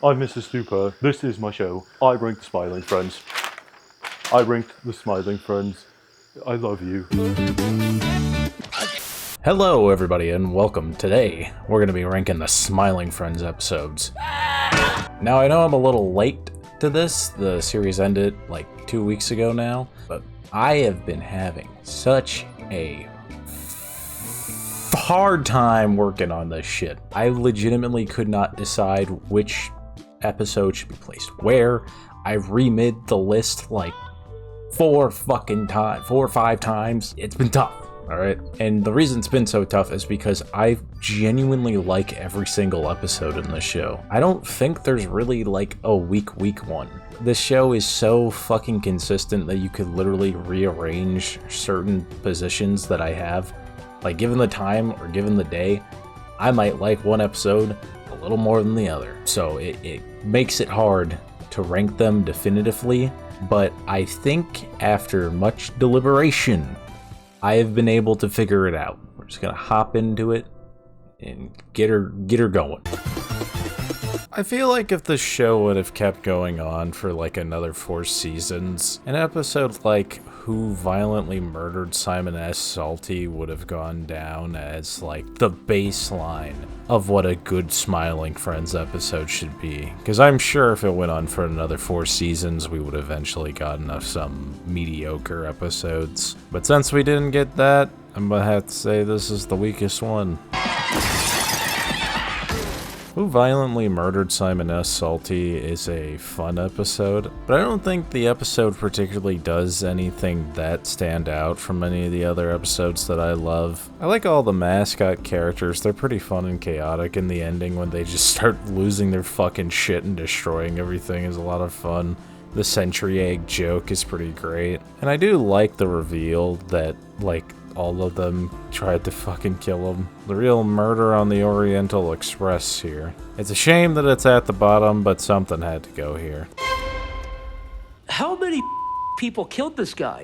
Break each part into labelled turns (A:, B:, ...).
A: I'm Mr. Stupor. This is my show. I rank the Smiling Friends. I ranked the Smiling Friends. I love you.
B: Hello, everybody, and welcome. Today, we're going to be ranking the Smiling Friends episodes. Now, I know I'm a little late to this. The series ended like 2 weeks ago now, but I have been having such a hard time working on this shit. I legitimately could not decide which episode should be placed where. I've remade the list like 4 or 5 times. It's been tough. Alright, and the reason it's been so tough is because I genuinely like every single episode in this show. I don't think there's really like a weak one. This show is so fucking consistent that you could literally rearrange certain positions that I have. Like, given the time or given the day, I might like one episode a little more than the other. So it makes it hard to rank them definitively, but I think after much deliberation, I have been able to figure it out. We're just gonna hop into it and get her going. I feel like if the show would have kept going on for like another 4 seasons, an episode like Who Violently Murdered Simon S. Salty would have gone down as like the baseline of what a good Smiling Friends episode should be. Because I'm sure if it went on for another 4 seasons, we would eventually gotten some mediocre episodes. But since we didn't get that, I'm gonna have to say this is the weakest one. Who Violently Murdered Simon S. Salty is a fun episode, but I don't think the episode particularly does anything that stand out from any of the other episodes that I love. I like all the mascot characters. They're pretty fun and chaotic, and the ending when they just start losing their fucking shit and destroying everything is a lot of fun. The Century Egg joke is pretty great, and I do like the reveal that, like, all of them tried to fucking kill him. The real Murder on the Oriental Express here. It's a shame that it's at the bottom, but something had to go here.
C: How many people killed this guy?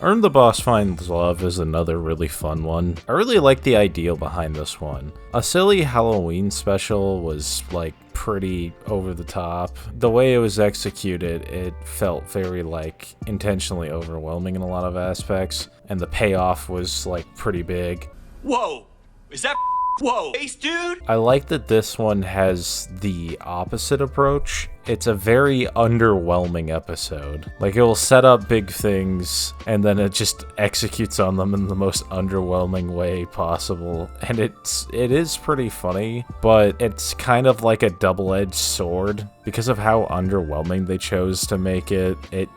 B: Earn the Boss Finds Love is another really fun one. I really like the idea behind this one. A silly Halloween special was like pretty over the top. The way it was executed, it felt very like intentionally overwhelming in a lot of aspects, and the payoff was like pretty big.
D: Whoa! Is that whoa? Ace, dude?
B: I like that this one has the opposite approach. It's a very underwhelming episode. Like, it will set up big things, and then it just executes on them in the most underwhelming way possible. And it is pretty funny, but it's kind of like a double-edged sword. Because of how underwhelming they chose to make it, it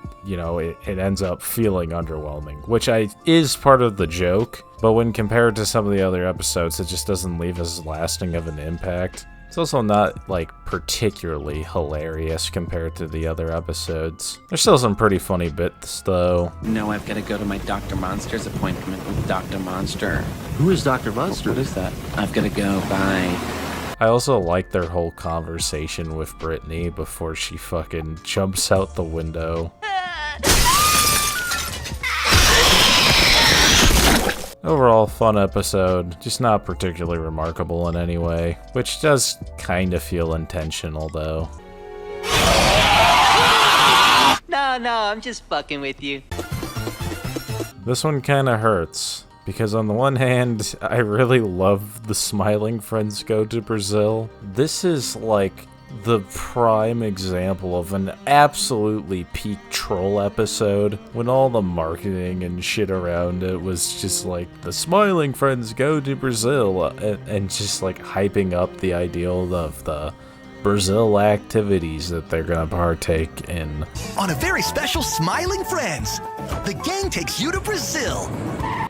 B: ends up feeling underwhelming, which is part of the joke. But when compared to some of the other episodes, it just doesn't leave as lasting of an impact. It's also not, like, particularly hilarious compared to the other episodes. There's still some pretty funny bits, though.
E: No, I've got to go to my Dr. Monster's appointment with Dr. Monster.
C: Who is Dr. Monster?
E: What is that? I've got to go. Bye.
B: I also like their whole conversation with Brittany before she fucking jumps out the window. Overall, fun episode, just not particularly remarkable in any way, which does kind of feel intentional, though.
F: No, I'm just fucking with you.
B: This one kind of hurts, because on the one hand, I really love the Smiling Friends Go to Brazil. This is like the prime example of an absolutely peak troll episode when all the marketing and shit around it was just like the Smiling Friends Go to Brazil and just like hyping up the ideal of the Brazil activities that they're gonna partake in.
G: On a very special Smiling Friends, the gang takes you to Brazil.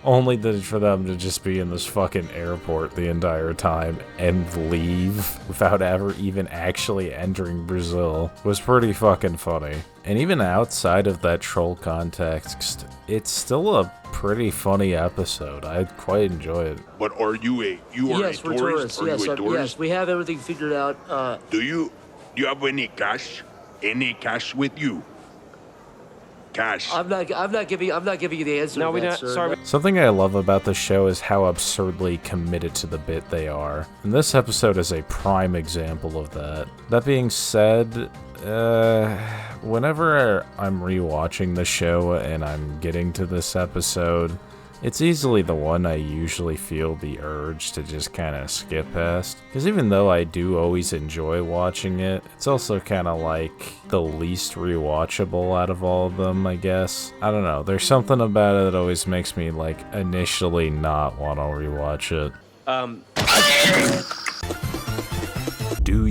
B: Only for them to just be in this fucking airport the entire time and leave without ever even actually entering Brazil was pretty fucking funny. And even outside of that troll context, it's still a pretty funny episode. I quite enjoy it.
H: But are you a
C: Yes, we're tourists.
H: Are you a tourist?
C: Yes, we have everything figured out.
H: Do you have any cash? Any cash with you? Cash.
C: I'm not giving you the answer.
I: No,
C: to
I: we're
C: that,
I: not.
C: sir.
I: Sorry.
B: Something I love about the show is how absurdly committed to the bit they are. And this episode is a prime example of that. That being said, whenever I'm rewatching the show and I'm getting to this episode, it's easily the one I usually feel the urge to just kind of skip past. Because even though I do always enjoy watching it, it's also kind of like the least rewatchable out of all of them, I guess. I don't know, there's something about it that always makes me like initially not want to rewatch it. Do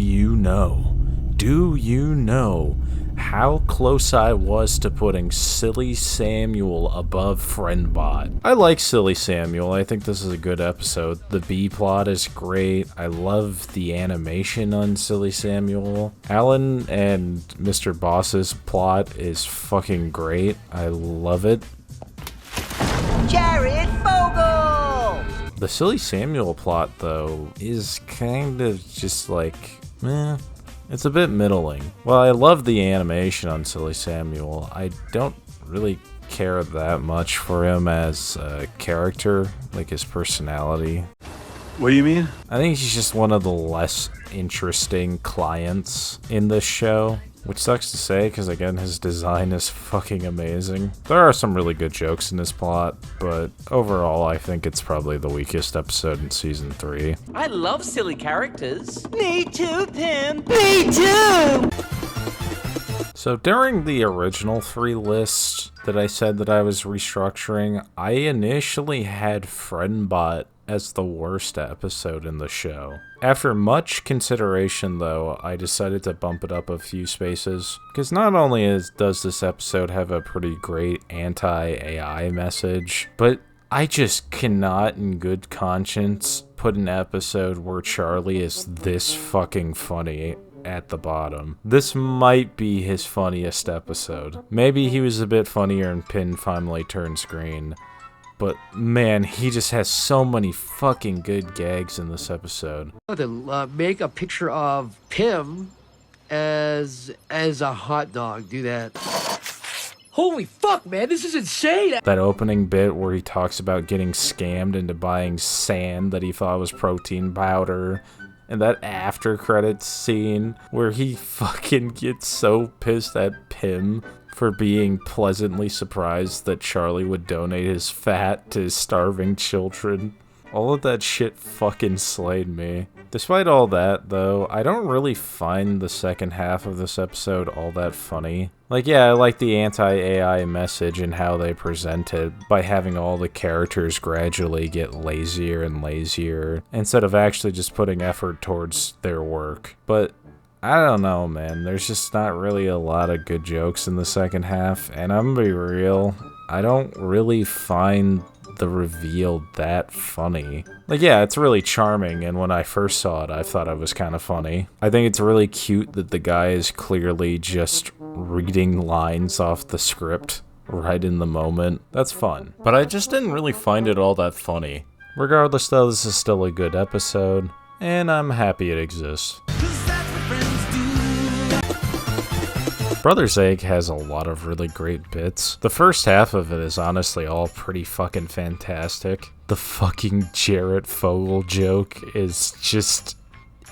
B: you know how close I was to putting Silly Samuel above Friendbot? I like Silly Samuel. I think this is a good episode. The B plot is great. I love the animation on Silly Samuel. Alan and Mr. Boss's plot is fucking great. I love it.
F: Jared Fogle!
B: The Silly Samuel plot, though, is kind of just like, meh. It's a bit middling. Well, I love the animation on Silly Samuel. I don't really care that much for him as a character, like his personality.
H: What do you mean?
B: I think he's just one of the less interesting clients in this show. Which sucks to say, because again, his design is fucking amazing. There are some really good jokes in this plot, but overall, I think it's probably the weakest episode in Season 3.
C: I love silly characters.
F: Me too, Pim. Me too!
B: So during the original 3 list that I said that I was restructuring, I initially had Friendbot as the worst episode in the show. After much consideration, though, I decided to bump it up a few spaces, because not only does this episode have a pretty great anti-AI message, but I just cannot in good conscience put an episode where Charlie is this fucking funny at the bottom. This might be his funniest episode. Maybe he was a bit funnier in Pin Finally Turns Green, but man, he just has so many fucking good gags in this episode.
C: To make a picture of Pim as a hot dog. Do that. Holy fuck, man, this is insane!
B: That opening bit where he talks about getting scammed into buying sand that he thought was protein powder. And that after credits scene where he fucking gets so pissed at Pim for being pleasantly surprised that Charlie would donate his fat to starving children. All of that shit fucking slayed me. Despite all that, though, I don't really find the second half of this episode all that funny. Like, yeah, I like the anti-AI message and how they present it by having all the characters gradually get lazier and lazier instead of actually just putting effort towards their work. But I don't know, man. There's just not really a lot of good jokes in the second half, and I'm gonna be real, I don't really find the reveal that funny. Like, yeah, it's really charming, and when I first saw it, I thought it was kind of funny. I think it's really cute that the guy is clearly just reading lines off the script right in the moment. That's fun. But I just didn't really find it all that funny. Regardless, though, this is still a good episode, and I'm happy it exists. Brothers Egg has a lot of really great bits. The first half of it is honestly all pretty fucking fantastic. The fucking Jarrett Fogle joke is just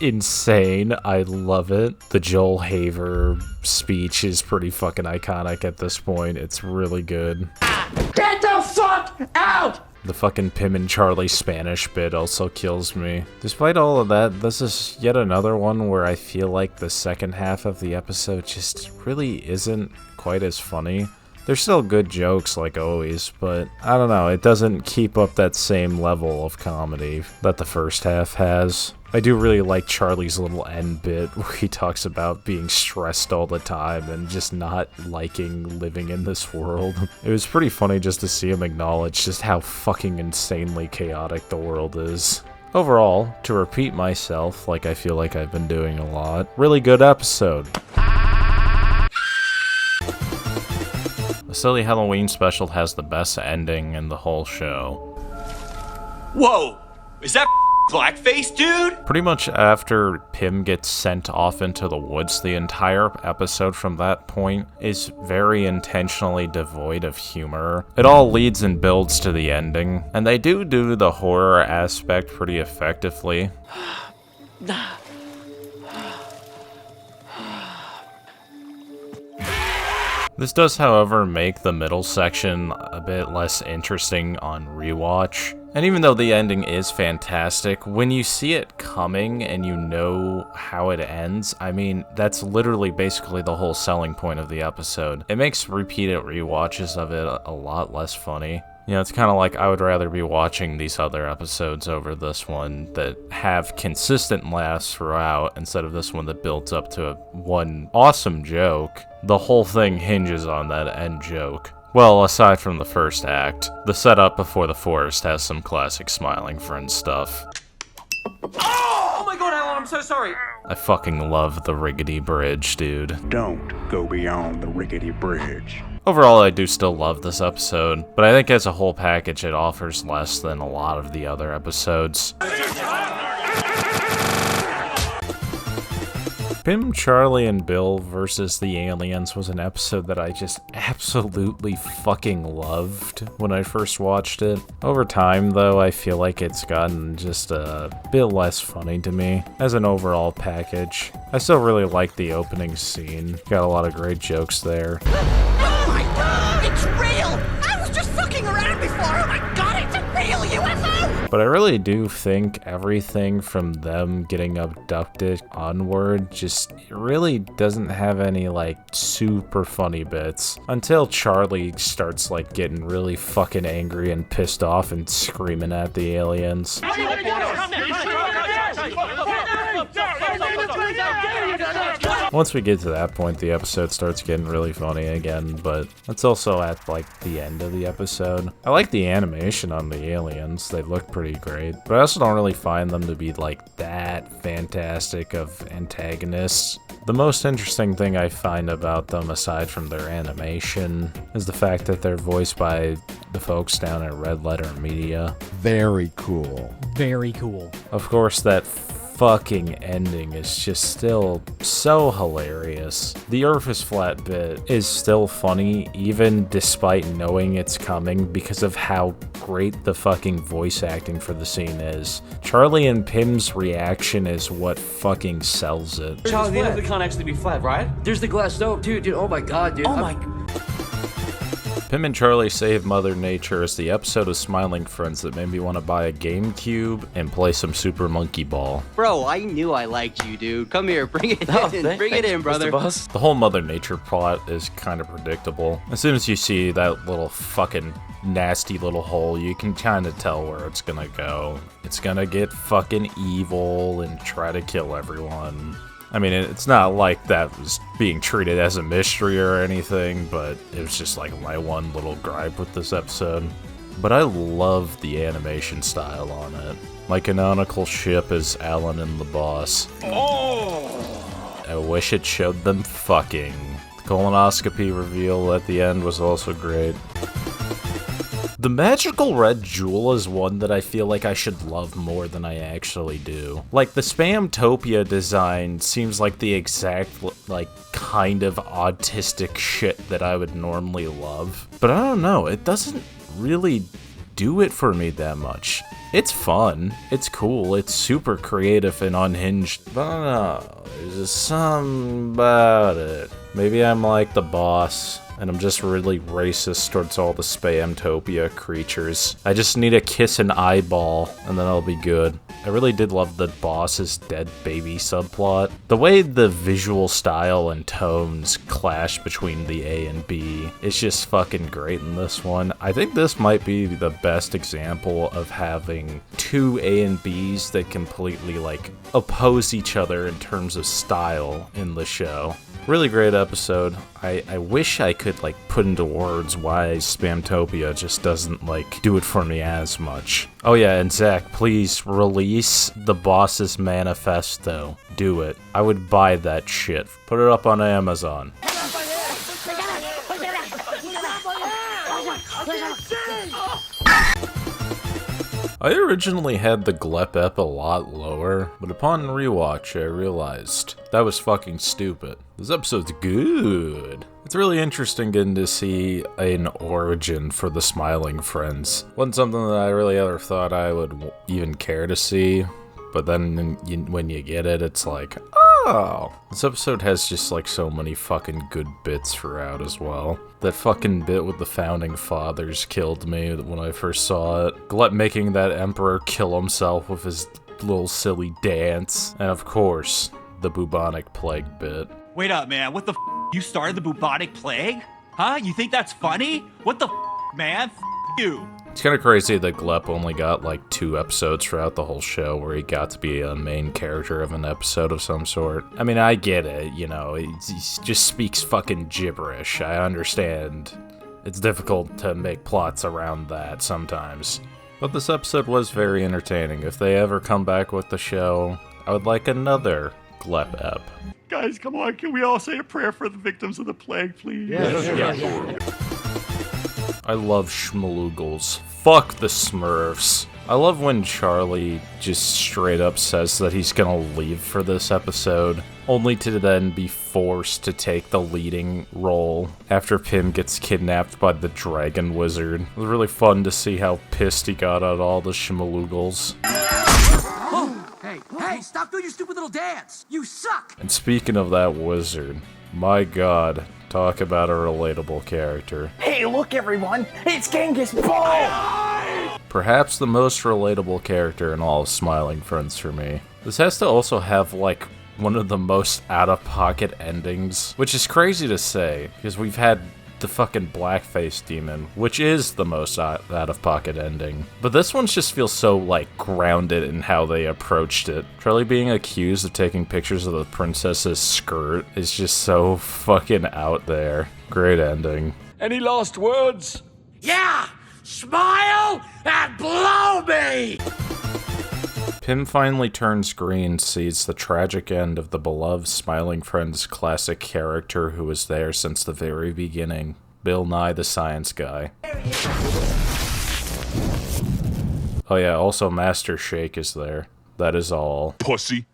B: insane. I love it. The Joel Haver speech is pretty fucking iconic at this point. It's really good.
C: Get the fuck out!
B: The fucking Pim and Charlie Spanish bit also kills me. Despite all of that, this is yet another one where I feel like the second half of the episode just really isn't quite as funny. There's still good jokes like always, but I don't know, it doesn't keep up that same level of comedy that the first half has. I do really like Charlie's little end bit where he talks about being stressed all the time and just not liking living in this world. It was pretty funny just to see him acknowledge just how fucking insanely chaotic the world is. Overall, to repeat myself like I feel like I've been doing a lot, really good episode. The Silly Halloween special has the best ending in the whole show.
D: Whoa! Is that blackface dude?
B: Pretty much after Pym gets sent off into the woods, the entire episode from that point is very intentionally devoid of humor. It all leads and builds to the ending, and they do the horror aspect pretty effectively. This does, however, make the middle section a bit less interesting on rewatch. And even though the ending is fantastic, when you see it coming and you know how it ends, I mean, that's literally basically the whole selling point of the episode. It makes repeated rewatches of it a lot less funny. You know, it's kind of like I would rather be watching these other episodes over this one that have consistent laughs throughout instead of this one that builds up to one awesome joke. The whole thing hinges on that end joke. Well, aside from the first act, the setup before the forest has some classic Smiling Friends stuff.
D: Oh my god, Alan, I'm so sorry.
B: I fucking love the rickety bridge, dude.
H: Don't go beyond the rickety bridge.
B: Overall, I do still love this episode, but I think as a whole package it offers less than a lot of the other episodes. Pym, Charlie, and Bill versus the aliens was an episode that I just absolutely fucking loved when I first watched it. Over time, though, I feel like it's gotten just a bit less funny to me as an overall package. I still really like the opening scene. Got a lot of great jokes there.
F: Oh my god, it's real! I was just fucking around before! Oh my god, it's a real UFO!
B: But I really do think everything from them getting abducted onward just really doesn't have any like super funny bits until Charlie starts like getting really fucking angry and pissed off and screaming at the aliens. Once we get to that point, the episode starts getting really funny again, but that's also at like the end of the episode. I like the animation on the aliens, they look pretty great, but I also don't really find them to be like that fantastic of antagonists. The most interesting thing I find about them, aside from their animation, is the fact that they're voiced by the folks down at Red Letter Media.
I: Very cool.
J: Very cool.
B: Of course, that fucking ending is just still so hilarious. The Earth is Flat bit is still funny, even despite knowing it's coming, because of how great the fucking voice acting for the scene is. Charlie and Pym's reaction is what fucking sells it.
C: Charlie, the end can't actually be flat, right? There's the glass dome, too, dude. Oh my god, dude.
F: Oh my...
B: Pym and Charlie Save Mother Nature is the episode of Smiling Friends that made me want to buy a GameCube and play some Super Monkey Ball.
K: Bro, I knew I liked you, dude. Come here, bring it in. Bring it in, brother.
B: The whole Mother Nature plot is kind of predictable. As soon as you see that little fucking nasty little hole, you can kind of tell where it's gonna go. It's gonna get fucking evil and try to kill everyone. I mean, it's not like that was being treated as a mystery or anything, but it was just like my one little gripe with this episode. But I love the animation style on it. My canonical ship is Alan and the Boss. Oh! I wish it showed them fucking. The colonoscopy reveal at the end was also great. The magical red jewel is one that I feel like I should love more than I actually do. Like, the Spamtopia design seems like the exact, like, kind of autistic shit that I would normally love. But I don't know, it doesn't really do it for me that much. It's fun, it's cool, it's super creative and unhinged, but I don't know, there's just something about it. Maybe I'm like the Boss, and I'm just really racist towards all the Spamtopia creatures. I just need to kiss an eyeball, and then I'll be good. I really did love the Boss's dead baby subplot. The way the visual style and tones clash between the A and B is just fucking great in this one. I think this might be the best example of having two A and Bs that completely, like, oppose each other in terms of style in the show. Really great episode. I wish I could, like, put into words why Spamtopia just doesn't, like, do it for me as much. Oh yeah, and Zach, please release the Boss's manifesto. Do it. I would buy that shit. Put it up on Amazon. I originally had the Glep ep a lot lower, but upon rewatch I realized that was fucking stupid. This episode's good. It's really interesting getting to see an origin for the Smiling Friends. Wasn't something that I really ever thought I would even care to see, but then when you get it, it's like, oh. This episode has just like so many fucking good bits throughout as well. That fucking bit with the Founding Fathers killed me when I first saw it. Glep making that Emperor kill himself with his little silly dance. And of course, the bubonic plague bit.
D: Wait up, man. What the You started the bubonic plague? Huh? You think that's funny? What the man? You.
B: It's kind of crazy that Glep only got like 2 episodes throughout the whole show where he got to be a main character of an episode of some sort. I mean, I get it, you know, he just speaks fucking gibberish. I understand. It's difficult to make plots around that sometimes. But this episode was very entertaining. If they ever come back with the show, I would like another Glep ep.
H: Guys, come on, can we all say a prayer for the victims of the plague, please?
C: Yeah.
B: I love Schmaloogles. Fuck the Smurfs. I love when Charlie just straight up says that he's gonna leave for this episode, only to then be forced to take the leading role after Pim gets kidnapped by the Dragon Wizard. It was really fun to see how pissed he got at all the Schmaloogles.
C: Hey, stop doing your stupid little dance! You suck!
B: And speaking of that wizard, my god, talk about a relatable character.
I: Hey, look everyone, it's Genghis Ball!
B: Perhaps the most relatable character in all of Smiling Friends for me. This has to also have, like, one of the most out-of-pocket endings, which is crazy to say, because we've had the fucking Blackface Demon, which is the most out-of-pocket ending. But this one just feels so, like, grounded in how they approached it. Charlie being accused of taking pictures of the princess's skirt is just so fucking out there. Great ending.
I: Any last words?
C: Yeah! Smile and blow me!
B: Pim finally turns green, sees the tragic end of the beloved Smiling Friends classic character who was there since the very beginning, Bill Nye the Science Guy. Oh yeah, also Master Shake is there. That is all.
H: Pussy.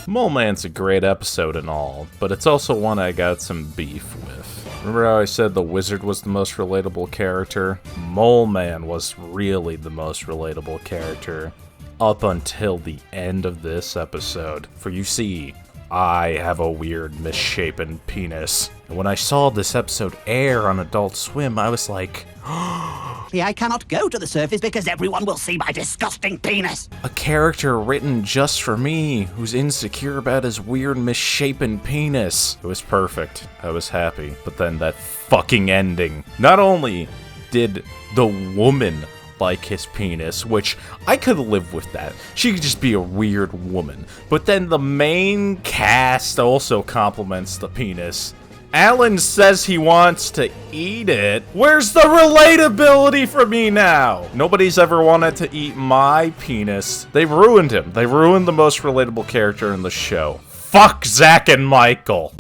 B: Mole Man's a great episode and all, but it's also one I got some beef with. Remember how I said the wizard was the most relatable character? Mole Man was really the most relatable character up until the end of this episode. For you see, I have a weird misshapen penis. And when I saw this episode air on Adult Swim, I was like,
F: I cannot go to the surface because everyone will see my disgusting penis.
B: a character written just for me who's insecure about his weird misshapen penis. It was perfect. I was happy. But then that fucking ending. Not only did the woman like his penis, which I could live with that. She could just be a weird woman. But then the main cast also compliments the penis. Alan says he wants to eat it. Where's the relatability for me now? Nobody's ever wanted to eat my penis. They ruined him. They ruined the most relatable character in the show. Fuck Zach and Michael.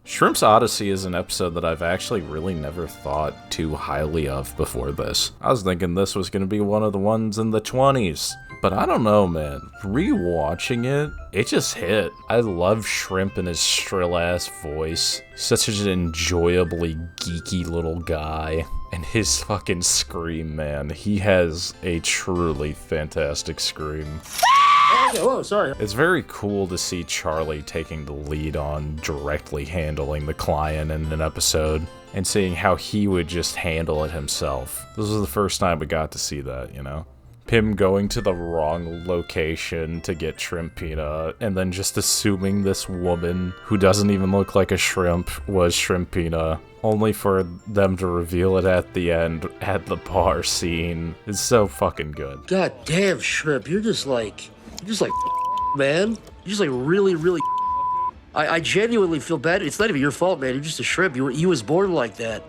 B: Shrimp's Odyssey is an episode that I've actually really never thought too highly of before this. I was thinking this was going to be one of the ones in the 20s. But I don't know, man. Rewatching it, it just hit. I love Shrimp and his shrill-ass voice. Such an enjoyably geeky little guy. And his fucking scream, man. He has a truly fantastic scream.
C: Oh, sorry.
B: It's very cool to see Charlie taking the lead on directly handling the client in an episode and seeing how he would just handle it himself. This was the first time we got to see that, you know? Pim going to the wrong location to get Shrimpina and then just assuming this woman who doesn't even look like a shrimp was Shrimpina, only for them to reveal it at the end at the bar scene. It's so fucking good.
C: God damn, Shrimp, you're just like, man. You're just like really, really. I genuinely feel bad. It's not even your fault, man. You're just a shrimp. You was born like that.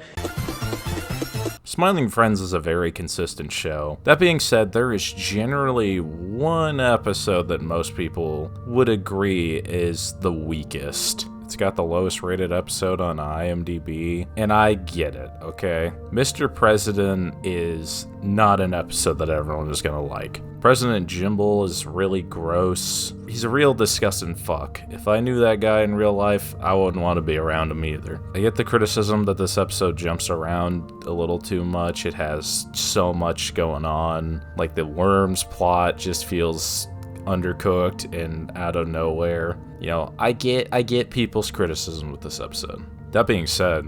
B: Smiling Friends is a very consistent show. That being said, there is generally one episode that most people would agree is the weakest. It's got the lowest rated episode on IMDb, and I get it, okay? Mr. President is not an episode that everyone is gonna like. President Jimble is really gross. He's a real disgusting fuck. If I knew that guy in real life, I wouldn't want to be around him either. I get the criticism that this episode jumps around a little too much. It has so much going on. Like the Worms plot just feels undercooked and out of nowhere. You know, I get people's criticism with this episode. That being said,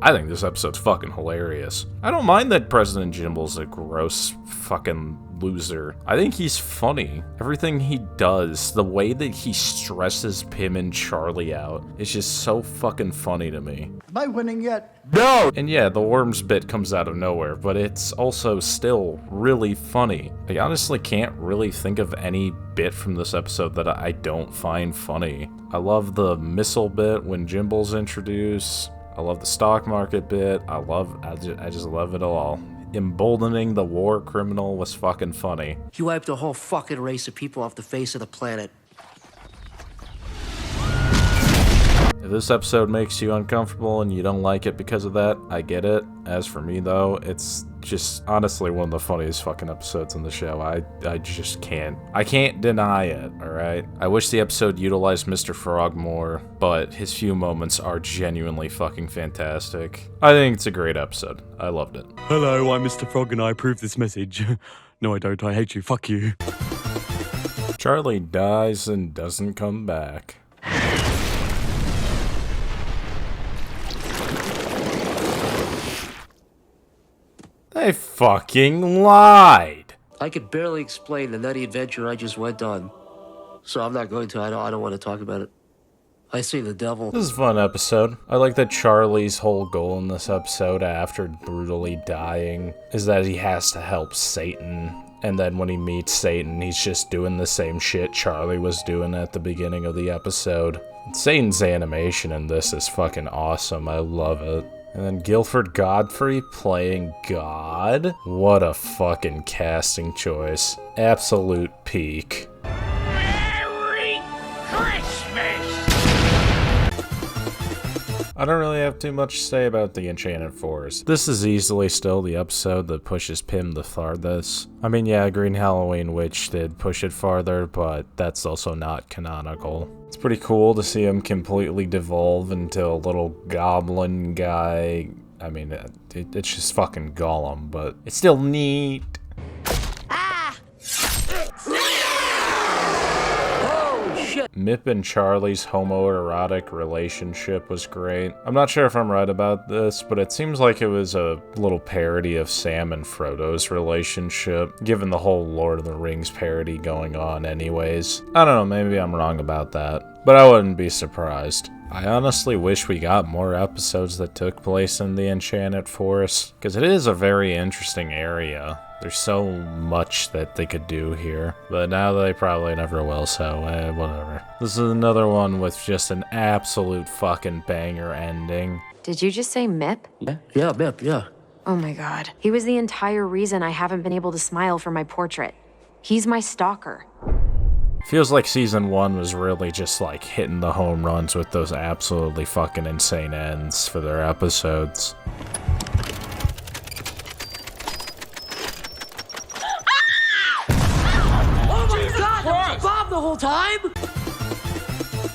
B: I think this episode's fucking hilarious. I don't mind that President Jimble's a gross fucking loser. I think he's funny. Everything he does, the way that he stresses Pim and Charlie out, is just so fucking funny to me.
I: Am I winning yet?
B: No! And yeah, the Worms bit comes out of nowhere, but it's also still really funny. I honestly can't really think of any bit from this episode that I don't find funny. I love the missile bit when Jimble's introduced. I love the stock market bit. I just love it all. Emboldening the war criminal was fucking funny.
C: You wiped a whole fucking race of people off the face of the planet.
B: If this episode makes you uncomfortable and you don't like it because of that, I get it. As for me though, it's just honestly one of the funniest fucking episodes in the show. I just can't. I can't deny it, alright? I wish the episode utilized Mr. Frog more, but his few moments are genuinely fucking fantastic. I think it's a great episode. I loved it.
H: Hello, I'm Mr. Frog and I approve this message. No, I don't. I hate you. Fuck you.
B: Charlie dies and doesn't come back. They fucking lied.
C: I could barely explain the nutty adventure I just went on. So I'm not going to. I don't want to talk about it. I see the devil.
B: This is a fun episode. I like that Charlie's whole goal in this episode after brutally dying is that he has to help Satan. And then when he meets Satan, he's just doing the same shit Charlie was doing at the beginning of the episode. Satan's animation in this is fucking awesome. I love it. And then Guilford Godfrey playing God? What a fucking casting choice. Absolute peak.
F: Merry Christmas!
B: I don't really have too much to say about the Enchanted Forest. This is easily still the episode that pushes Pim the farthest. I mean, yeah, Green Halloween Witch did push it farther, but that's also not canonical. It's pretty cool to see him completely devolve into a little goblin guy. I mean, it's just fucking Gollum, but it's still neat. Mip and Charlie's homoerotic relationship was great. I'm not sure if I'm right about this, but it seems like it was a little parody of Sam and Frodo's relationship, given the whole Lord of the Rings parody going on anyways. I don't know, maybe I'm wrong about that, but I wouldn't be surprised. I honestly wish we got more episodes that took place in the Enchanted Forest, because it is a very interesting area. There's so much that they could do here, but now they probably never will, so whatever. This is another one with just an absolute fucking banger ending.
J: Did you just say Mip?
C: Yeah, Mip, yeah.
J: Oh my god. He was the entire reason I haven't been able to smile for my portrait. He's my stalker.
B: Feels like season 1 was really just like hitting the home runs with those absolutely fucking insane ends for their episodes.
C: Bob the whole time?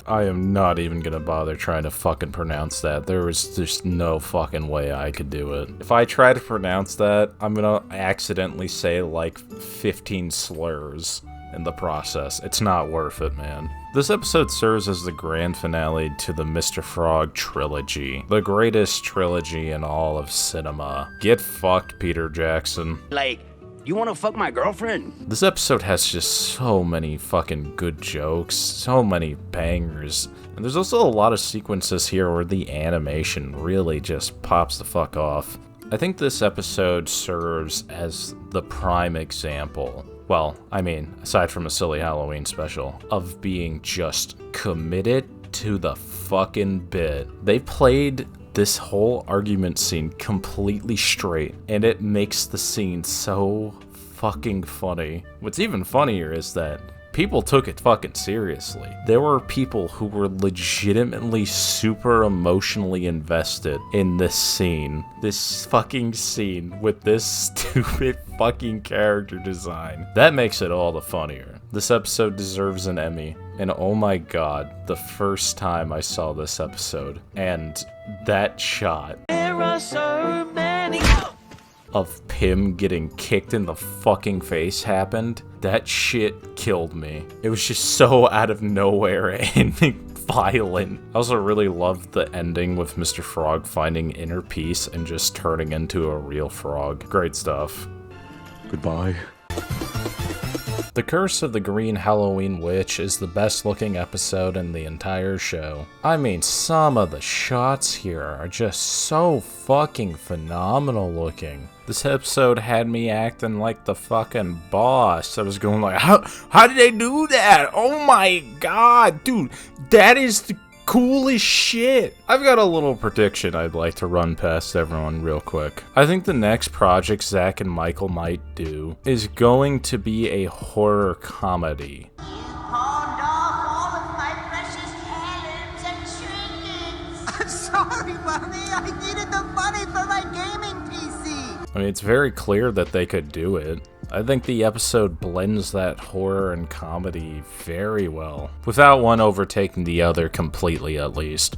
B: I am not even gonna bother trying to fucking pronounce that. There was just no fucking way I could do it. If I try to pronounce that, I'm gonna accidentally say like 15 slurs in the process. It's not worth it, man. This episode serves as the grand finale to the Mr. Frog trilogy. The greatest trilogy in all of cinema. Get fucked, Peter Jackson.
K: Like, you want to fuck my girlfriend?
B: This episode has just so many fucking good jokes, so many bangers. And there's also a lot of sequences here where the animation really just pops the fuck off. I think this episode serves as the prime example, well, I mean, aside from a silly Halloween special, of being just committed to the fucking bit. They played this whole argument scene completely straight, and it makes the scene so fucking funny. What's even funnier is that people took it fucking seriously. There were people who were legitimately super emotionally invested in this scene. This fucking scene with this stupid fucking character design. That makes it all the funnier. This episode deserves an Emmy. And oh my god, the first time I saw this episode, and that shot.
F: There are so many.
B: Of Pym getting kicked in the fucking face happened, that shit killed me. It was just so out of nowhere and violent. I also really loved the ending with Mr. Frog finding inner peace and just turning into a real frog. Great stuff.
H: Goodbye.
B: The Curse of the Green Halloween Witch is the best looking episode in the entire show. I mean, some of the shots here are just so fucking phenomenal looking. This episode had me acting like the fucking boss. I was going like, how did they do that? Oh my god, dude, that is the coolest shit. I've got a little prediction I'd like to run past everyone real quick. I think the next project Zach and Michael might do is going to be a horror comedy.
F: I'm sorry, Mommy. I needed the money for my gaming PC.
B: I mean, it's very clear that they could do it. I think the episode blends that horror and comedy very well, without one overtaking the other completely at least.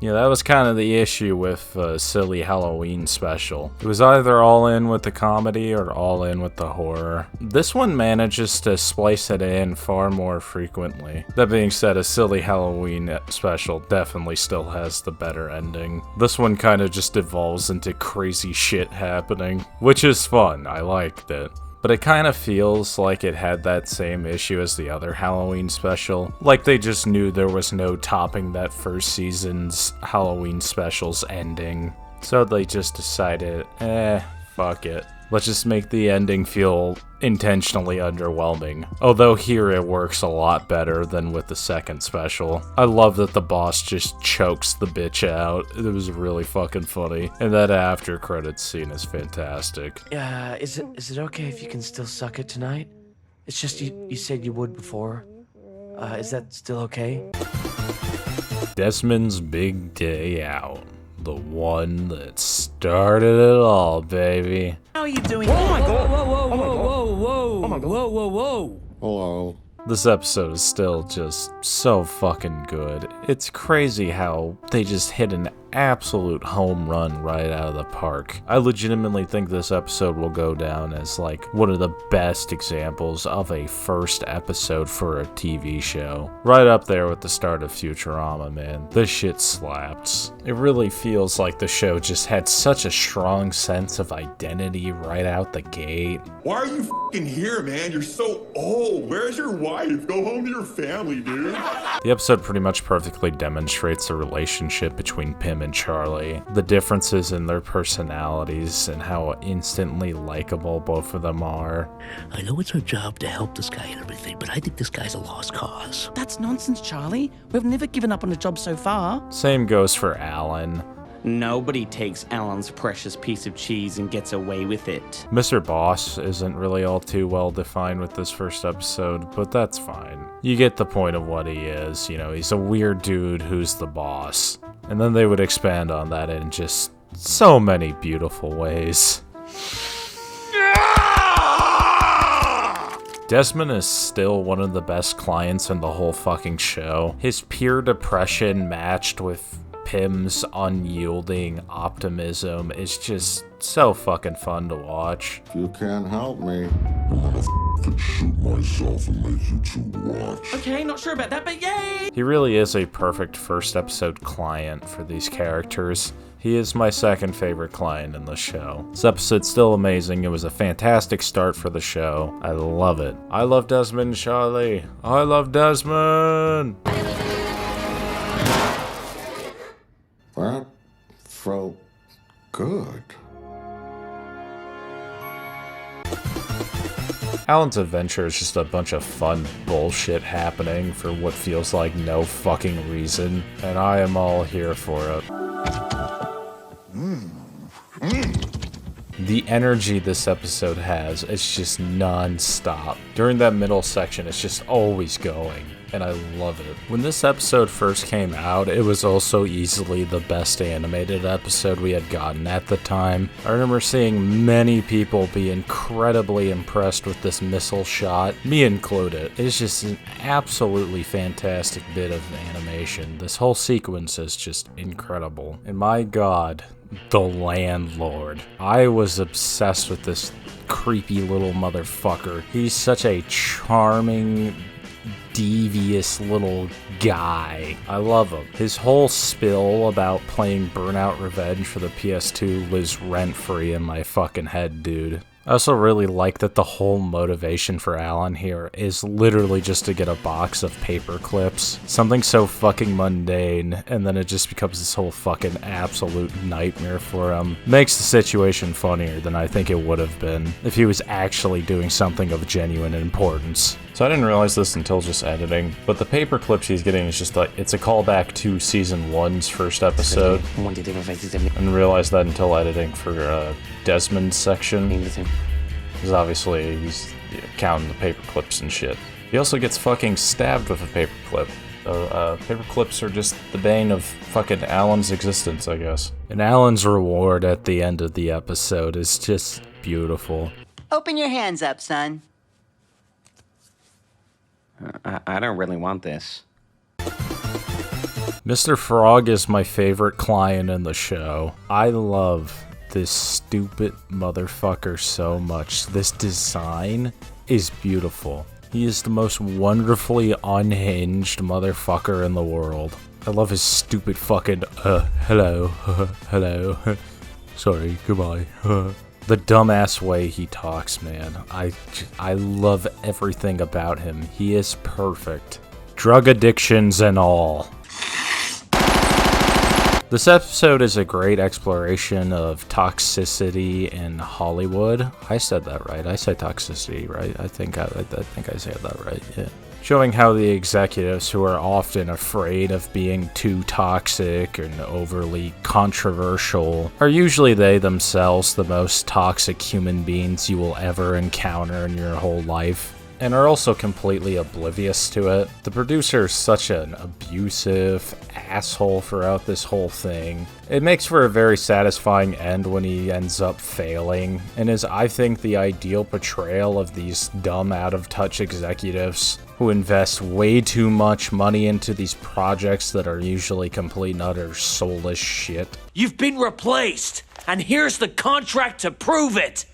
B: Yeah, that was kind of the issue with Silly Halloween Special. It was either all in with the comedy or all in with the horror. This one manages to splice it in far more frequently. That being said, a Silly Halloween Special definitely still has the better ending. This one kind of just evolves into crazy shit happening, which is fun. I liked it. But it kind of feels like it had that same issue as the other Halloween special. Like they just knew there was no topping that first season's Halloween special's ending. So they just decided, fuck it. Let's just make the ending feel intentionally underwhelming. Although here it works a lot better than with the second special. I love that the boss just chokes the bitch out. It was really fucking funny. And that after credits scene is fantastic.
C: Is it okay if you can still suck it tonight? It's just you said you would before. Is that still okay?
B: Desmond's big day out. The one that started it all, baby.
F: How are you doing?
I: Oh my god! Whoa, whoa, whoa, whoa, whoa! Oh my god! Whoa, whoa, whoa!
G: Hello.
B: This episode is still just so fucking good. It's crazy how they just hit an absolute home run right out of the park. I legitimately think this episode will go down as like one of the best examples of a first episode for a TV show. Right up there with the start of Futurama, man. This shit slaps. It really feels like the show just had such a strong sense of identity right out the gate.
L: Why are you fucking here, man? You're so old. Where's your wife? Go home to your family, dude.
B: The episode pretty much perfectly demonstrates the relationship between Pym and Charlie, the differences in their personalities, and how instantly likable both of them are.
C: I know it's our job to help this guy and everything, but I think this guy's a lost cause.
F: That's nonsense, Charlie. We've never given up on the job so far.
B: Same goes for Alan.
E: Nobody takes Alan's precious piece of cheese and gets away with it.
B: Mr. Boss isn't really all too well defined with this first episode, but that's fine. You get the point of what he is, you know, he's a weird dude who's the boss. And then they would expand on that in just so many beautiful ways. Desmond is still one of the best clients in the whole fucking show. His pure depression matched with Pym's unyielding optimism is just so fucking fun to watch.
G: If you can't help me, I'm gonna f***ing shoot myself and make you two watch.
F: Okay, not sure about that, but yay!
B: He really is a perfect first episode client for these characters. He is my second favorite client in the show. This episode's still amazing. It was a fantastic start for the show. I love it. I love Desmond, Charlie. I love Desmond!
G: That felt good.
B: Alan's adventure is just a bunch of fun bullshit happening for what feels like no fucking reason, and I am all here for it. The energy this episode has, it's just non-stop. During that middle section, it's just always going, and I love it. When this episode first came out, it was also easily the best animated episode we had gotten at the time. I remember seeing many people be incredibly impressed with this missile shot, me included. It's just an absolutely fantastic bit of animation. This whole sequence is just incredible. And my god, the landlord. I was obsessed with this creepy little motherfucker. He's such a charming, devious little guy. I love him. His whole spill about playing Burnout Revenge for the PS2 lives rent-free in my fucking head, dude. I also really like that the whole motivation for Alan here is literally just to get a box of paper clips. Something so fucking mundane, and then it just becomes this whole fucking absolute nightmare for him. Makes the situation funnier than I think it would have been if he was actually doing something of genuine importance. So I didn't realize this until just editing, but the paper clips he's getting is just like, it's a callback to Season 1's first episode. I didn't realize that until editing for Desmond's section. Because obviously he's counting the paper clips and shit. He also gets fucking stabbed with a paper clip. So, paper clips are just the bane of fucking Alan's existence, I guess. And Alan's reward at the end of the episode is just beautiful.
F: Open your hands up, son.
E: I don't really want this.
B: Mr. Frog is my favorite client in the show. I love this stupid motherfucker so much. This design is beautiful. He is the most wonderfully unhinged motherfucker in the world. I love his stupid fucking, hello, hello, sorry, goodbye. The dumbass way he talks, man. I love everything about him. He is perfect. Drug addictions and all. This episode is a great exploration of toxicity in Hollywood. I said that right. I said toxicity, right? I think I said that right, yeah. Showing how the executives, who are often afraid of being too toxic and overly controversial, are usually they themselves the most toxic human beings you will ever encounter in your whole life, and are also completely oblivious to it. The producer is such an abusive asshole throughout this whole thing. It makes for a very satisfying end when he ends up failing, and is, I think, the ideal portrayal of these dumb, out-of-touch executives who invest way too much money into these projects that are usually complete and utter soulless shit.
I: You've been replaced, and here's the contract to prove it!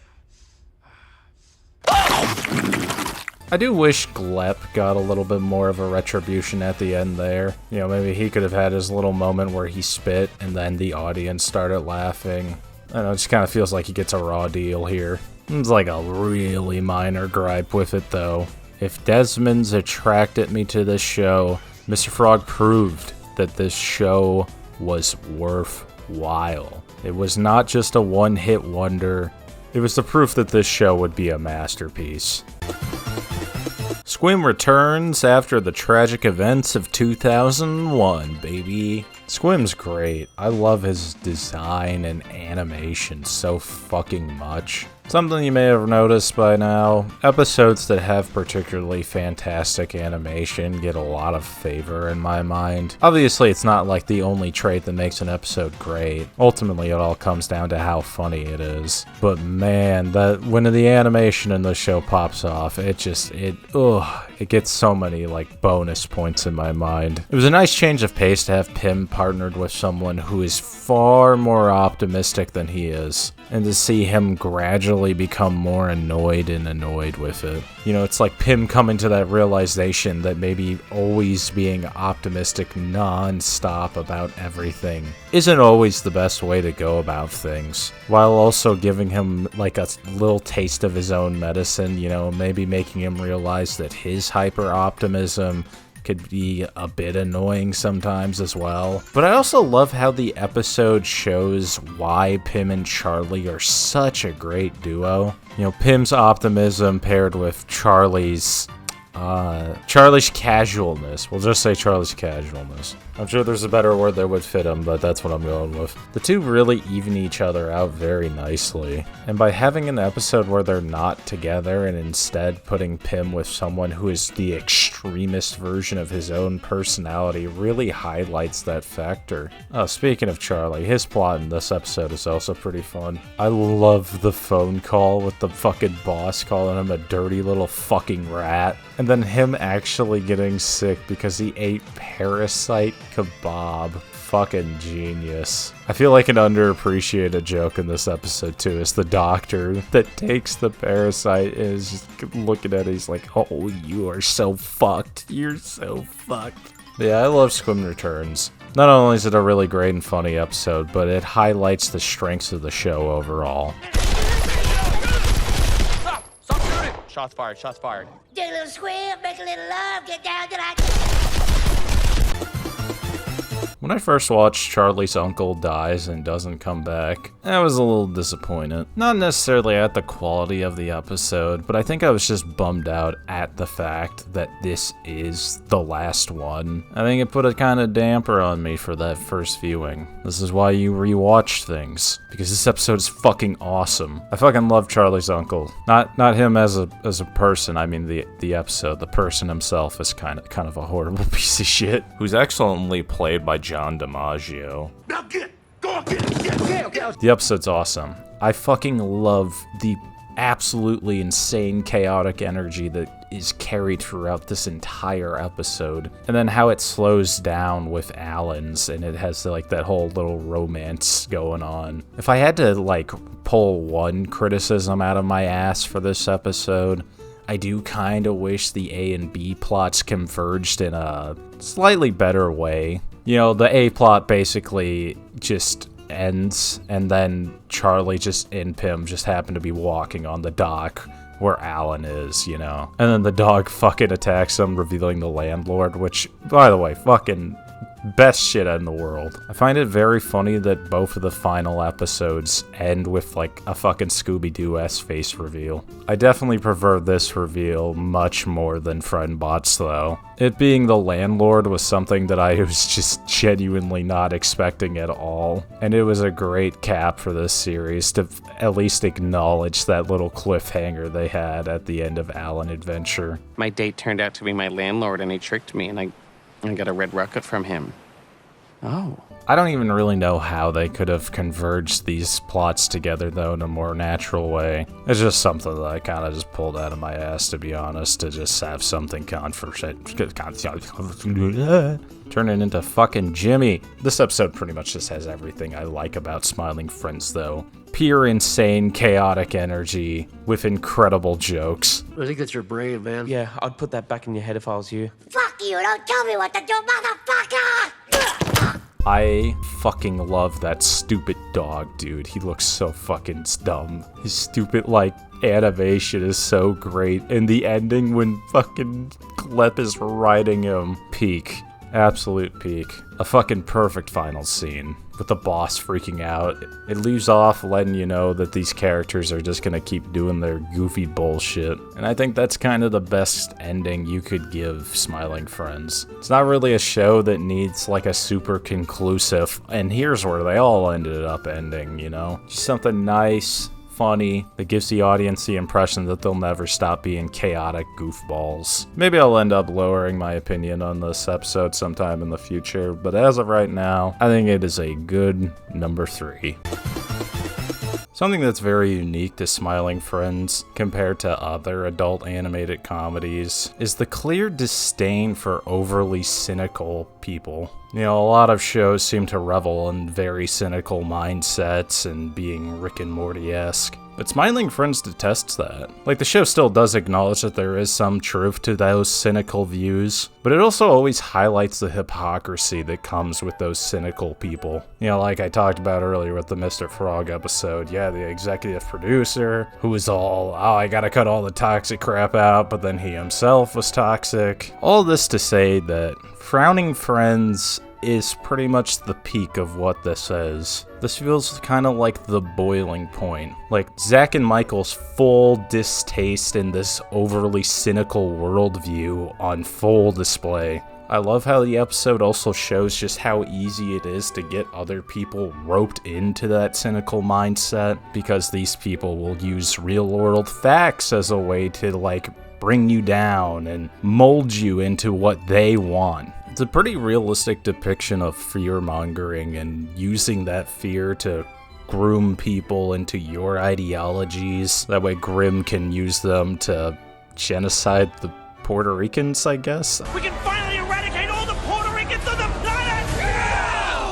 B: I do wish Glep got a little bit more of a retribution at the end there. You know, maybe he could have had his little moment where he spit and then the audience started laughing. I don't know, it just kind of feels like he gets a raw deal here. It's like a really minor gripe with it though. If Desmond's attracted me to this show, Mr. Frog proved that this show was worthwhile. It was not just a one-hit wonder. It was the proof that this show would be a masterpiece. Squim returns after the tragic events of 2001, baby. Squim's great. I love his design and animation so fucking much. Something you may have noticed by now, episodes that have particularly fantastic animation get a lot of favor in my mind. Obviously, it's not like the only trait that makes an episode great. Ultimately, it all comes down to how funny it is. But man, that when the animation in the show pops off, it gets so many like bonus points in my mind. It was a nice change of pace to have Pym partnered with someone who is far more optimistic than he is, and to see him gradually become more annoyed with it. You know, it's like Pym coming to that realization that maybe always being optimistic non-stop about everything isn't always the best way to go about things, while also giving him like a little taste of his own medicine, you know, maybe making him realize that his hyper-optimism could be a bit annoying sometimes as well. But I also love how the episode shows why Pym and Charlie are such a great duo. You know, Pym's optimism paired with Charlie's Charlie's casualness. We'll just say Charlie's casualness. I'm sure there's a better word that would fit him, but that's what I'm going with. The two really even each other out very nicely. And by having an episode where they're not together and instead putting Pym with someone who is the extremist version of his own personality really highlights that factor. Oh, speaking of Charlie, his plot in this episode is also pretty fun. I love the phone call with the fucking boss calling him a dirty little fucking rat. And then him actually getting sick because he ate parasite kebab. Fucking genius. I feel like an underappreciated joke in this episode too is the doctor that takes the parasite and is just looking at it. He's like, oh, you are so fucked. You're so fucked. Yeah, I love Squim Returns. Not only is it a really great and funny episode, but it highlights the strengths of the show overall.
K: Stop shooting! Shots fired, shots fired.
F: Do a little squib, make a little love, get down to that.
B: When I first watched Charlie's uncle dies and doesn't come back, I was a little disappointed. Not necessarily at the quality of the episode, but I think I was just bummed out at the fact that this is the last one. I think it put a kind of damper on me for that first viewing. This is why you rewatch things, because this episode is fucking awesome. I fucking love Charlie's uncle. Not him as a person, I mean the episode. The person himself is kind of a horrible piece of shit, who's excellently played by John DiMaggio.
L: Now get! Go get it! Okay.
B: The episode's awesome. I fucking love the absolutely insane chaotic energy that is carried throughout this entire episode. And then how it slows down with Alan's and it has like that whole little romance going on. If I had to like pull one criticism out of my ass for this episode, I do kind of wish the A and B plots converged in a slightly better way. You know, the A plot basically just ends, and then Charlie and Pym just happen to be walking on the dock where Alan is, you know. And then the dog fucking attacks him, revealing the landlord, which, by the way, fucking best shit in the world. I find it very funny that both of the final episodes end with like a fucking Scooby-Doo-esque face reveal. I definitely prefer this reveal much more than Friendbots though. It being the landlord was something that I was just genuinely not expecting at all. And it was a great cap for this series to at least acknowledge that little cliffhanger they had at the end of Alan Adventure.
E: My date turned out to be my landlord and he tricked me and I got a red rocket from him. Oh.
B: I don't even really know how they could have converged these plots together, though, in a more natural way. It's just something that I kind of just pulled out of my ass, to be honest, to just have something turn it into fucking Jimmy. This episode pretty much just has everything I like about Smiling Friends, though. Pure insane, chaotic energy with incredible jokes.
C: I think that's your brain, man.
I: Yeah, I'd put that back in your head if I was you.
F: Fuck you, don't tell me what to do, motherfucker!
B: I fucking love that stupid dog, dude. He looks so fucking dumb. His stupid, like, animation is so great. And the ending when fucking Clep is riding him. Peak. Absolute peak. A fucking perfect final scene. With the boss freaking out. It leaves off letting you know that these characters are just gonna keep doing their goofy bullshit. And I think that's kind of the best ending you could give Smiling Friends. It's not really a show that needs like a super conclusive, and here's where they all ended up ending, you know? Just something nice, funny, that gives the audience the impression that they'll never stop being chaotic goofballs. Maybe I'll end up lowering my opinion on this episode sometime in the future, but as of right now, I think it is a good number 3. Something that's very unique to Smiling Friends compared to other adult animated comedies is the clear disdain for overly cynical people. You know, a lot of shows seem to revel in very cynical mindsets and being Rick and Morty-esque. But Smiling Friends detests that. Like, the show still does acknowledge that there is some truth to those cynical views, but it also always highlights the hypocrisy that comes with those cynical people. You know, like I talked about earlier with the Mr. Frog episode, yeah, the executive producer, who was all, oh, I gotta cut all the toxic crap out, but then he himself was toxic. All this to say that Frowning Friends is pretty much the peak of what this is. This feels kind of like the boiling point. Like, Zack and Michael's full distaste in this overly cynical worldview on full display. I love how the episode also shows just how easy it is to get other people roped into that cynical mindset, because these people will use real-world facts as a way to, like, bring you down and mold you into what they want. It's a pretty realistic depiction of fear-mongering and using that fear to groom people into your ideologies. That way Grimm can use them to genocide the Puerto Ricans, I guess.
F: We can finally eradicate all the Puerto Ricans on the planet!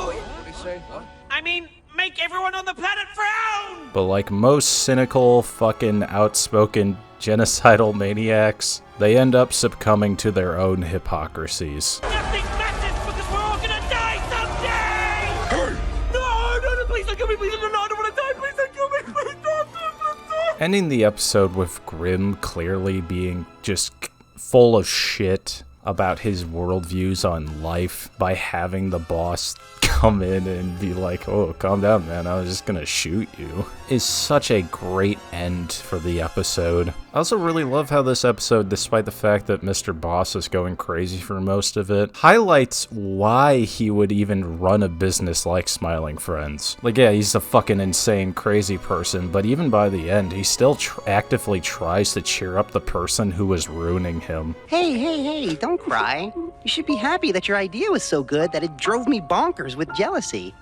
F: What did he say? Huh? I mean, make everyone on the planet frown!
B: But like most cynical, fucking outspoken, genocidal maniacs, they end up succumbing to their own hypocrisies.
F: Nothing matters because we're all gonna die someday! Hey! No, please don't kill me, please don't, no, I don't wanna die, please don't kill me, please don't.
B: Ending the episode with Grimm clearly being just full of shit about his worldviews on life by having the boss come in and be like, oh, calm down, man, I was just gonna shoot you, is such a great end for the episode. I also really love how this episode, despite the fact that Mr. Boss is going crazy for most of it, highlights why he would even run a business like Smiling Friends. Like, yeah, he's a fucking insane, crazy person, but even by the end, he still actively tries to cheer up the person who was ruining him.
M: Hey, don't cry. You should be happy that your idea was so good that it drove me bonkers with jealousy.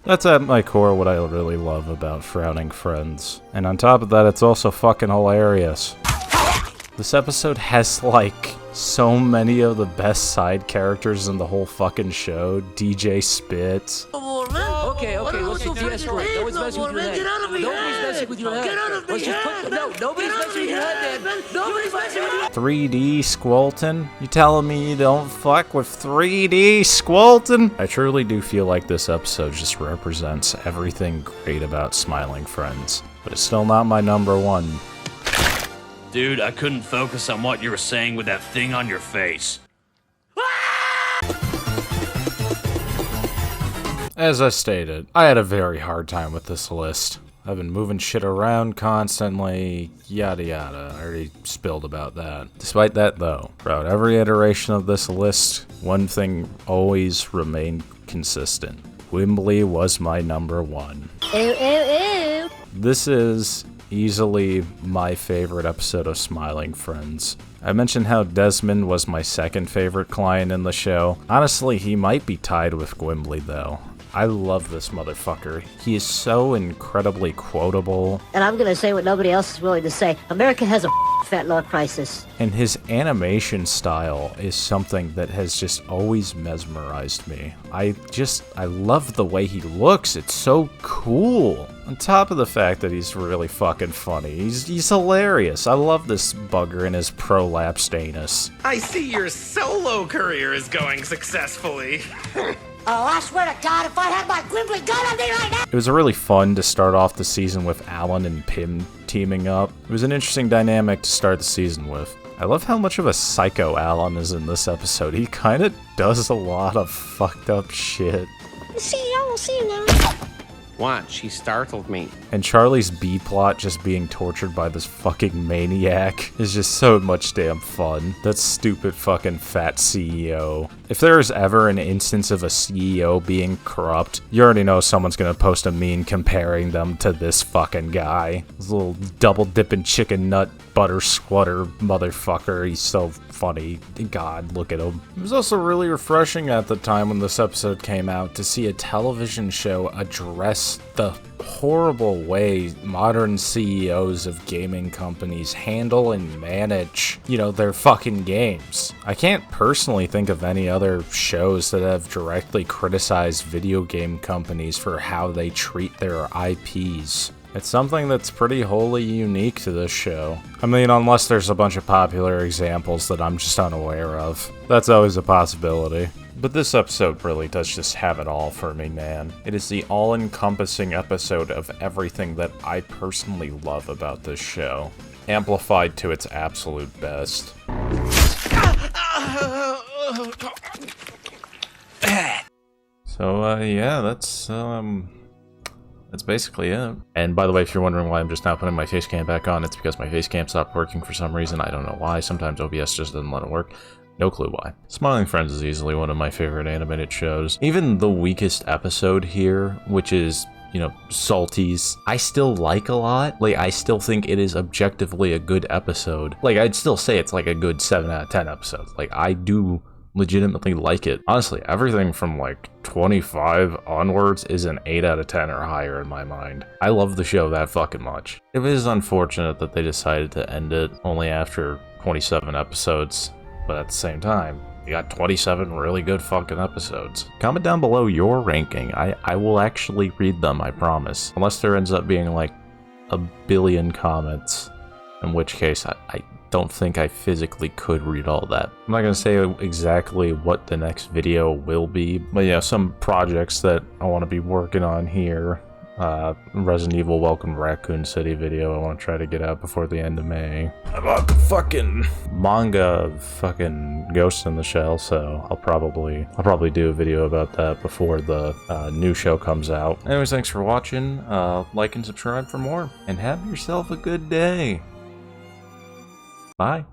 B: That's at my core what I really love about Frowning Friends. And on top of that, it's also fucking hilarious. This episode has, like, so many of the best side characters in the whole fucking show. DJ Spitz.
C: Okay, what's the escort? Nobody's messing with your head. Nobody's messing with your head. Let's just put, no, nobody's messing with your head, man. Nobody's messing with your head.
B: 3D Squelton? You telling me you don't fuck with 3D Squelton? I truly do feel like this episode just represents everything great about Smiling Friends, but it's still not my number one.
I: Dude, I couldn't focus on what you were saying with that thing on your face.
B: As I stated, I had a very hard time with this list. I've been moving shit around constantly, yada yada. I already spilled about that. Despite that though, throughout every iteration of this list, one thing always remained consistent. Gimli was my number one.
N: Ew, ew, ew.
B: This is easily my favorite episode of Smiling Friends. I mentioned how Desmond was my second favorite client in the show. Honestly, he might be tied with Gimli though. I love this motherfucker. He is so incredibly quotable.
N: And I'm gonna say what nobody else is willing to say. America has a fat law crisis.
B: And his animation style is something that has just always mesmerized me. I love the way he looks. It's so cool. On top of the fact that he's really fucking funny. He's hilarious. I love this bugger and his prolapsed anus.
O: I see your solo career is going successfully.
N: Oh, I swear to God, if I had my Gimli gun on me right now!
B: It was really fun to start off the season with Alan and Pym teaming up. It was an interesting dynamic to start the season with. I love how much of a psycho Alan is in this episode. He kind of does a lot of fucked up shit.
N: See you now.
E: Watch, he startled me.
B: And Charlie's B-plot just being tortured by this fucking maniac is just so much damn fun. That stupid fucking fat CEO. If there is ever an instance of a CEO being corrupt, you already know someone's gonna post a meme comparing them to this fucking guy. This little double-dipping chicken nut butter squatter motherfucker. He's so funny. God, look at him. It was also really refreshing at the time when this episode came out to see a television show address the horrible way modern CEOs of gaming companies handle and manage, their fucking games. I can't personally think of any other shows that have directly criticized video game companies for how they treat their IPs. It's something that's pretty wholly unique to this show. I mean, unless there's a bunch of popular examples that I'm just unaware of. That's always a possibility. But this episode really does just have it all for me, man. It is the all-encompassing episode of everything that I personally love about this show, amplified to its absolute best. So, yeah, that's basically it. And by the way, if you're wondering why I'm just now putting my face cam back on, it's because my face cam stopped working for some reason. I don't know why. Sometimes OBS just doesn't let it work. No clue why. Smiling Friends is easily one of my favorite animated shows. Even the weakest episode here, which is, you know, Salties, I still like a lot. Like, I still think it is objectively a good episode. Like, I'd still say it's like a good 7 out of 10 episode. Like, I do legitimately like it. Honestly, everything from like 25 onwards is an 8 out of 10 or higher in my mind. I love the show that fucking much. It is unfortunate that they decided to end it only after 27 episodes, but at the same time, you got 27 really good fucking episodes. Comment down below your ranking. I will actually read them, I promise. Unless there ends up being like a billion comments, in which case I don't think I physically could read all that. I'm not gonna say exactly what the next video will be, but yeah, some projects that I want to be working on here. Resident Evil Welcome to Raccoon City video I want to try to get out before the end of May. About the fucking manga of fucking Ghost in the Shell, so I'll probably do a video about that before the new show comes out. Anyways, thanks for watching. Like and subscribe for more, and have yourself a good day. Bye.